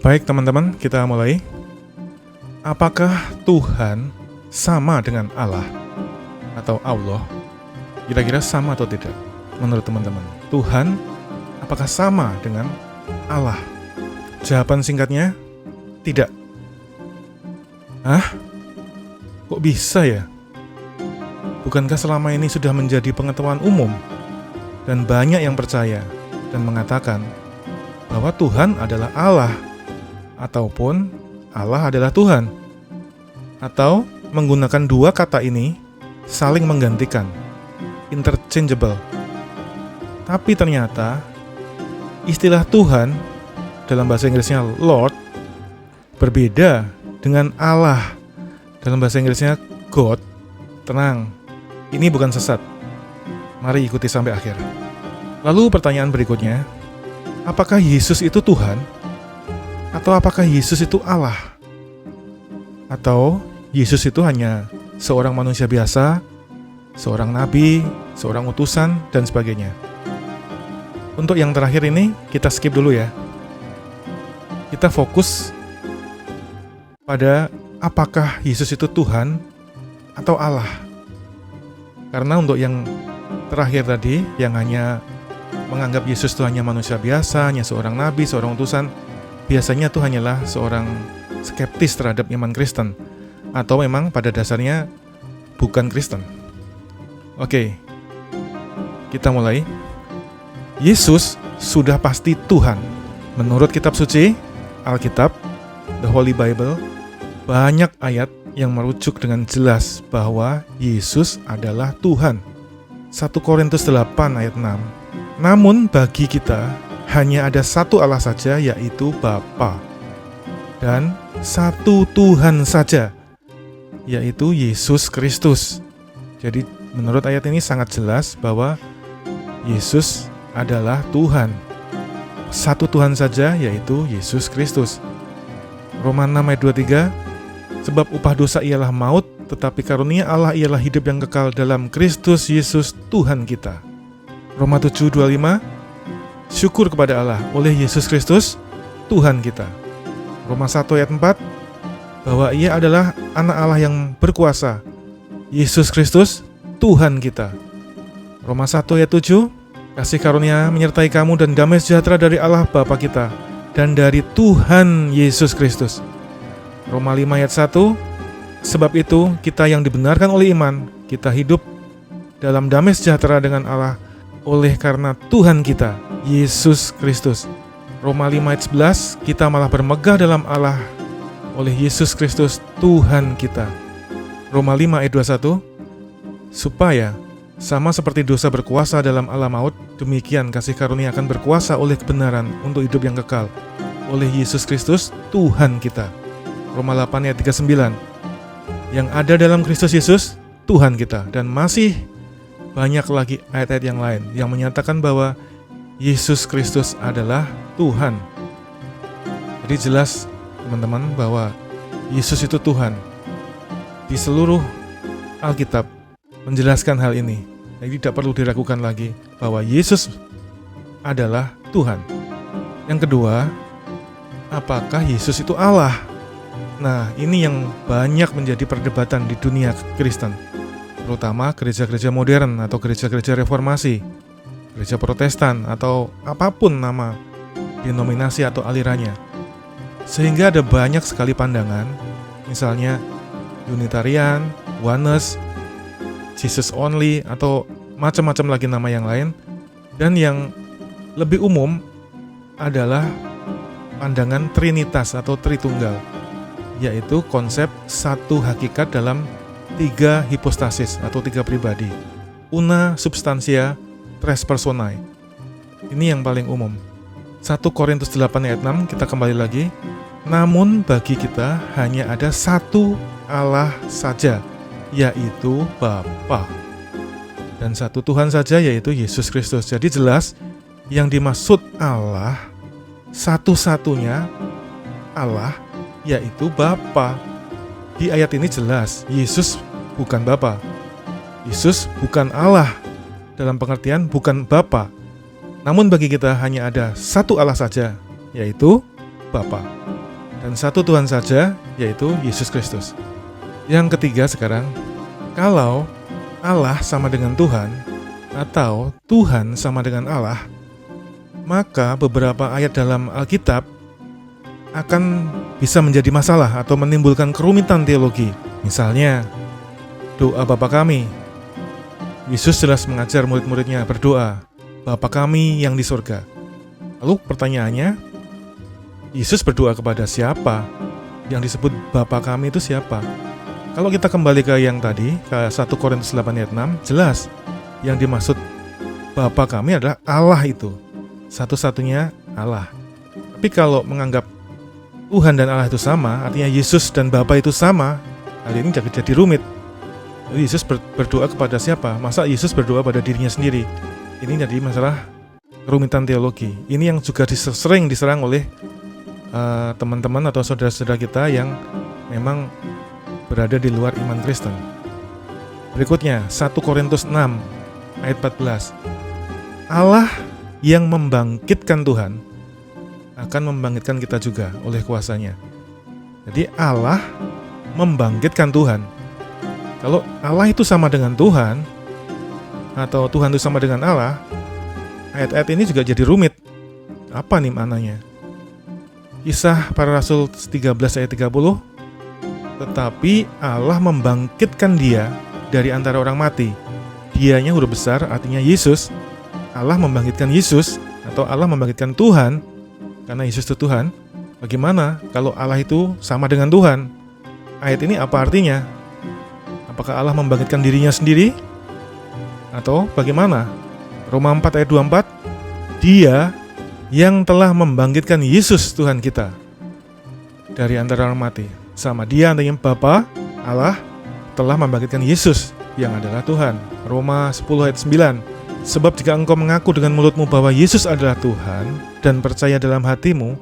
Baik teman-teman, kita mulai. Apakah Tuhan sama dengan Allah atau Allah? Kira-kira sama atau tidak menurut teman-teman? Tuhan apakah sama dengan Allah? Jawaban singkatnya, tidak. Kok bisa ya? Bukankah selama ini sudah menjadi pengetahuan umum dan banyak yang percaya dan mengatakan bahwa Tuhan adalah Allah ataupun Allah adalah Tuhan, atau menggunakan dua kata ini saling menggantikan, interchangeable. Tapi ternyata istilah Tuhan dalam bahasa Inggrisnya Lord berbeda dengan Allah dalam bahasa Inggrisnya God. Tenang, ini bukan sesat. Mari ikuti sampai akhir. Lalu pertanyaan berikutnya, apakah Yesus itu Tuhan? Atau apakah Yesus itu Allah? Atau Yesus itu hanya seorang manusia biasa, seorang nabi, seorang utusan, dan sebagainya? Untuk yang terakhir ini, kita skip dulu ya. Kita fokus pada apakah Yesus itu Tuhan atau Allah. Karena untuk yang terakhir tadi, yang hanya menganggap Yesus itu hanya manusia biasa, hanya seorang nabi, seorang utusan, biasanya itu hanyalah seorang skeptis terhadap iman Kristen, atau memang pada dasarnya bukan Kristen. Oke, kita mulai. Yesus sudah pasti Tuhan. Menurut kitab suci, Alkitab, The Holy Bible, banyak ayat yang merujuk dengan jelas bahwa Yesus adalah Tuhan. 1 Korintus 8 ayat 6. Namun bagi kita hanya ada satu Allah saja, yaitu Bapa, dan satu Tuhan saja, yaitu Yesus Kristus. Jadi menurut ayat ini sangat jelas bahwa Yesus adalah Tuhan. Satu Tuhan saja, yaitu Yesus Kristus. Roma 6 ayat 23, sebab upah dosa ialah maut, tetapi karunia Allah ialah hidup yang kekal dalam Kristus Yesus Tuhan kita. Roma 7:25, syukur kepada Allah oleh Yesus Kristus Tuhan kita. Roma 1 ayat 4, bahwa ia adalah anak Allah yang berkuasa, Yesus Kristus Tuhan kita. Roma 1 ayat 7, kasih karunia menyertai kamu dan damai sejahtera dari Allah Bapa kita dan dari Tuhan Yesus Kristus. Roma 5 ayat 1, sebab itu kita yang dibenarkan oleh iman, kita hidup dalam damai sejahtera dengan Allah oleh karena Tuhan kita, Yesus Kristus. Roma 5 ayat 11, kita malah bermegah dalam Allah oleh Yesus Kristus Tuhan kita. Roma 5 ayat 21, supaya sama seperti dosa berkuasa dalam alam maut, demikian kasih karunia akan berkuasa oleh kebenaran untuk hidup yang kekal oleh Yesus Kristus Tuhan kita. Roma 8 ayat 39, yang ada dalam Kristus Yesus Tuhan kita. Dan masih banyak lagi ayat-ayat yang lain yang menyatakan bahwa Yesus Kristus adalah Tuhan. Jadi jelas teman-teman bahwa Yesus itu Tuhan. Di seluruh Alkitab menjelaskan hal ini. Jadi tidak perlu diragukan lagi bahwa Yesus adalah Tuhan. Yang kedua, apakah Yesus itu Allah? Nah, ini yang banyak menjadi perdebatan di dunia Kristen, terutama gereja-gereja modern atau gereja-gereja reformasi, gereja Protestan, atau apapun nama denominasi atau alirannya. Sehingga ada banyak sekali pandangan, misalnya Unitarian, Oneness, Jesus Only, atau macam-macam lagi nama yang lain. Dan yang lebih umum adalah pandangan Trinitas atau Tritunggal, yaitu konsep satu hakikat dalam tiga hipostasis atau tiga pribadi. Una substantia, tres personae. Ini yang paling umum. 1 Korintus 8 ayat 6, kita kembali lagi. Namun bagi kita hanya ada satu Allah saja, yaitu Bapa, dan satu Tuhan saja, yaitu Yesus Kristus. Jadi jelas yang dimaksud Allah, satu-satunya Allah, yaitu Bapa. Di ayat ini jelas Yesus bukan Bapa. Yesus bukan Allah, dalam pengertian bukan Bapa. Namun bagi kita hanya ada satu Allah saja, yaitu Bapa. dan satu Tuhan saja, yaitu Yesus Kristus. Yang ketiga sekarang, kalau Allah sama dengan Tuhan atau Tuhan sama dengan Allah, maka beberapa ayat dalam Alkitab akan bisa menjadi masalah atau menimbulkan kerumitan teologi. Misalnya, doa Bapa kami. Yesus jelas mengajar murid-muridnya berdoa, Bapa kami yang di surga. Lalu pertanyaannya, Yesus berdoa kepada siapa? Yang disebut Bapa kami itu siapa? Kalau kita kembali ke yang tadi, ke 1 Korintus 8 ayat 6, jelas yang dimaksud Bapa kami adalah Allah itu. Satu-satunya Allah. Tapi kalau menganggap Tuhan dan Allah itu sama, artinya Yesus dan Bapa itu sama, hal ini jadi rumit. Jadi Yesus berdoa kepada siapa? Masa Yesus berdoa pada dirinya sendiri? Ini jadi masalah kerumitan teologi. Ini yang juga sering diserang oleh teman-teman atau saudara-saudara kita yang memang berada di luar iman Kristen. Berikutnya, 1 Korintus 6 ayat 14. Allah yang membangkitkan Tuhan akan membangkitkan kita juga oleh kuasanya. Jadi Allah membangkitkan Tuhan. Kalau Allah itu sama dengan Tuhan, atau Tuhan itu sama dengan Allah, ayat-ayat ini juga jadi rumit. Apa nih maknanya? Kisah para Rasul 13 ayat 30, tetapi Allah membangkitkan dia dari antara orang mati. Dianya huruf besar, artinya Yesus. Allah membangkitkan Yesus, atau Allah membangkitkan Tuhan, karena Yesus itu Tuhan. Bagaimana kalau Allah itu sama dengan Tuhan? Ayat ini apa artinya? Apakah Allah membangkitkan dirinya sendiri? Atau bagaimana? Roma 4 ayat 24, Dia yang telah membangkitkan Yesus Tuhan kita dari antara orang mati. Sama dia antara Bapa, Allah, telah membangkitkan Yesus yang adalah Tuhan. Roma 10 ayat 9, sebab jika engkau mengaku dengan mulutmu bahwa Yesus adalah Tuhan dan percaya dalam hatimu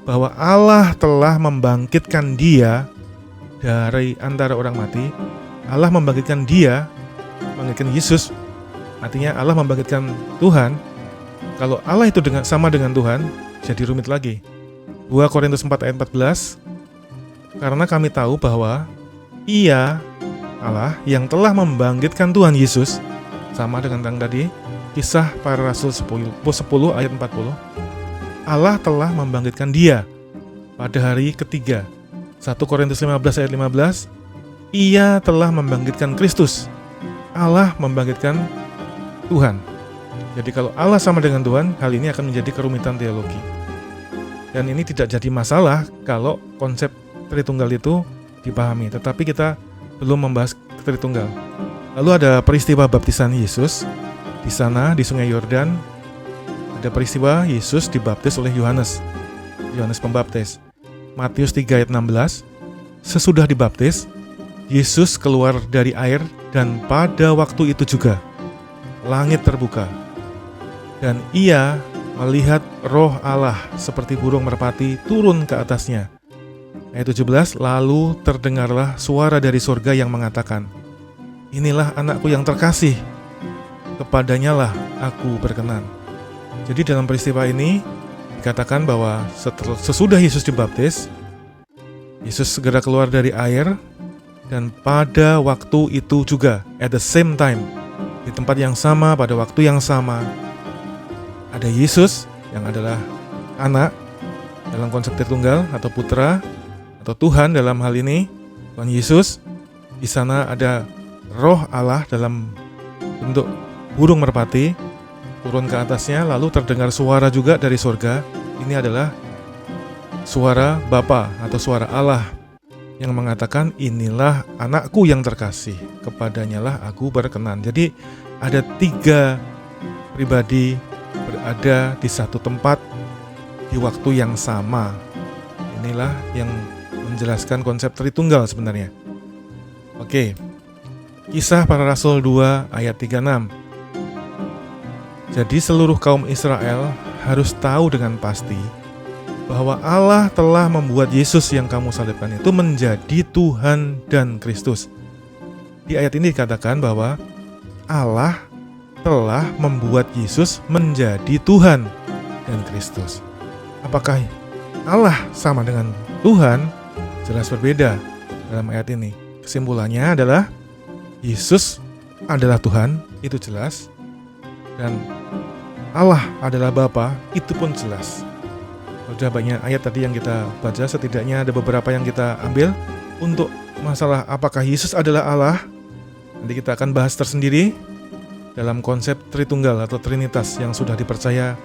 bahwa Allah telah membangkitkan dia dari antara orang mati, Allah membangkitkan dia, membangkitkan Yesus, artinya Allah membangkitkan Tuhan. Kalau Allah itu sama dengan Tuhan, jadi rumit lagi. 2 Korintus 4 ayat 14, karena kami tahu bahwa Ia, Allah, yang telah membangkitkan Tuhan Yesus, sama dengan yang tadi, Kisah para Rasul 10 ayat 40, Allah telah membangkitkan dia pada hari ketiga. 1 Korintus 15 ayat 15, Ia telah membangkitkan Kristus, Allah membangkitkan Tuhan. Jadi kalau Allah sama dengan Tuhan, hal ini akan menjadi kerumitan teologi. Dan ini tidak jadi masalah kalau konsep Tritunggal itu dipahami, tetapi kita belum membahas Tritunggal. Lalu ada peristiwa baptisan Yesus. Di sana di Sungai Yordan ada peristiwa Yesus dibaptis oleh Yohanes Pembaptis. Matius 3 ayat 16, sesudah dibaptis, Yesus keluar dari air dan pada waktu itu juga langit terbuka dan Ia melihat Roh Allah seperti burung merpati turun ke atasnya. Ayat 17, lalu terdengarlah suara dari surga yang mengatakan, inilah anakku yang terkasih, kepadanya lah aku berkenan. Jadi dalam peristiwa ini dikatakan bahwa sesudah Yesus dibaptis, Yesus segera keluar dari air dan pada waktu itu juga, at the same time, di tempat yang sama, pada waktu yang sama, ada Yesus yang adalah anak dalam konsep Tritunggal atau putra atau Tuhan dalam hal ini, Tuhan Yesus. Di sana ada Roh Allah dalam bentuk burung merpati turun ke atasnya, lalu terdengar suara juga dari surga. Ini adalah suara Bapa atau suara Allah yang mengatakan, inilah anakku yang terkasih, kepadanya lah aku berkenan. Jadi ada 3 pribadi berada di satu tempat di waktu yang sama. Inilah yang menjelaskan konsep Tritunggal sebenarnya. Oke, Kisah para Rasul 2 ayat 36. Jadi seluruh kaum Israel harus tahu dengan pasti bahwa Allah telah membuat Yesus yang kamu salibkan itu menjadi Tuhan dan Kristus. Di ayat ini dikatakan bahwa Allah telah membuat Yesus menjadi Tuhan dan Kristus. Apakah Allah sama dengan Tuhan jelas berbeda dalam ayat ini. Kesimpulannya adalah Yesus adalah Tuhan, itu jelas. Dan Allah adalah Bapa, itu pun jelas. Sudah banyak ayat tadi yang kita baca, setidaknya ada beberapa yang kita ambil. Untuk masalah apakah Yesus adalah Allah, nanti kita akan bahas tersendiri dalam konsep Tritunggal atau Trinitas yang sudah dipercaya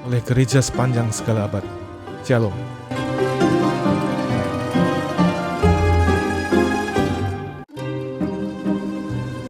oleh gereja sepanjang segala abad. Shalom.